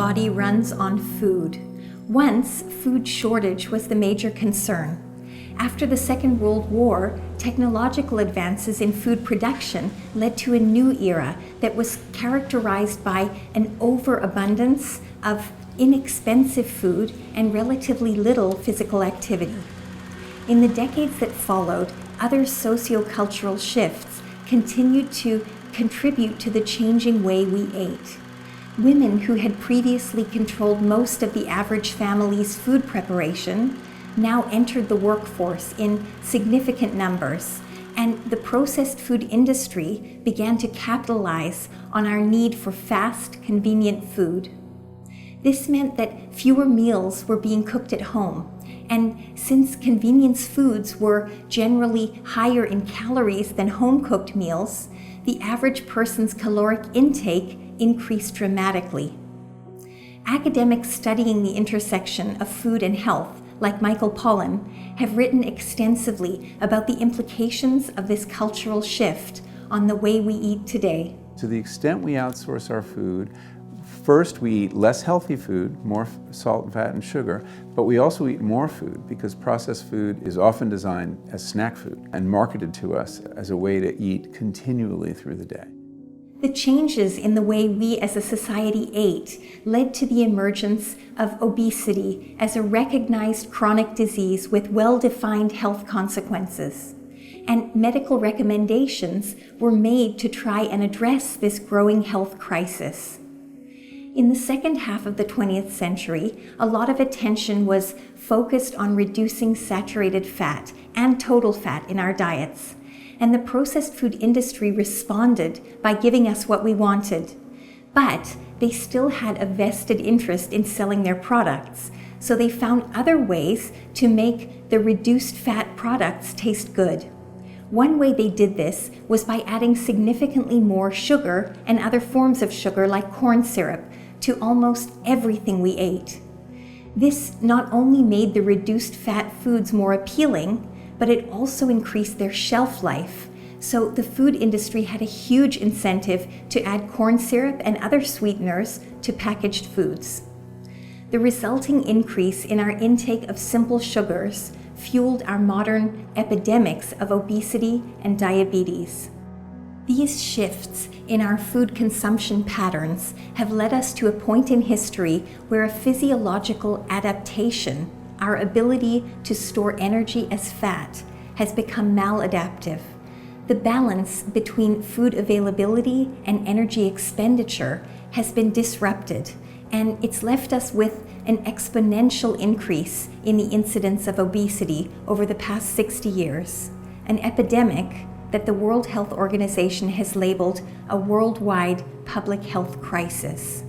body runs on food. Once, food shortage was the major concern. After the Second World War, technological advances in food production led to a new era that was characterized by an overabundance of inexpensive food and relatively little physical activity. In the decades that followed, other sociocultural shifts continued to contribute to the changing way we ate. Women who had previously controlled most of the average family's food preparation now entered the workforce in significant numbers, and the processed food industry began to capitalize on our need for fast, convenient food. This meant that fewer meals were being cooked at home, and since convenience foods were generally higher in calories than home-cooked meals, the average person's caloric intake increased dramatically. Academics studying the intersection of food and health, like Michael Pollan, have written extensively about the implications of this cultural shift on the way we eat today. To the extent we outsource our food, first we eat less healthy food, more salt, fat, and sugar, but we also eat more food because processed food is often designed as snack food and marketed to us as a way to eat continually through the day. The changes in the way we as a society ate led to the emergence of obesity as a recognized chronic disease with well-defined health consequences. And medical recommendations were made to try and address this growing health crisis. In the second half of the 20th century, a lot of attention was focused on reducing saturated fat and total fat in our diets. And the processed food industry responded by giving us what we wanted. But they still had a vested interest in selling their products, so they found other ways to make the reduced fat products taste good. One way they did this was by adding significantly more sugar and other forms of sugar like corn syrup to almost everything we ate. This not only made the reduced fat foods more appealing, but it also increased their shelf life. So the food industry had a huge incentive to add corn syrup and other sweeteners to packaged foods. The resulting increase in our intake of simple sugars fueled our modern epidemics of obesity and diabetes. These shifts in our food consumption patterns have led us to a point in history where a physiological adaptation, our ability to store energy as fat, has become maladaptive. The balance between food availability and energy expenditure has been disrupted, and it's left us with an exponential increase in the incidence of obesity over the past 60 years, an epidemic that the World Health Organization has labeled a worldwide public health crisis.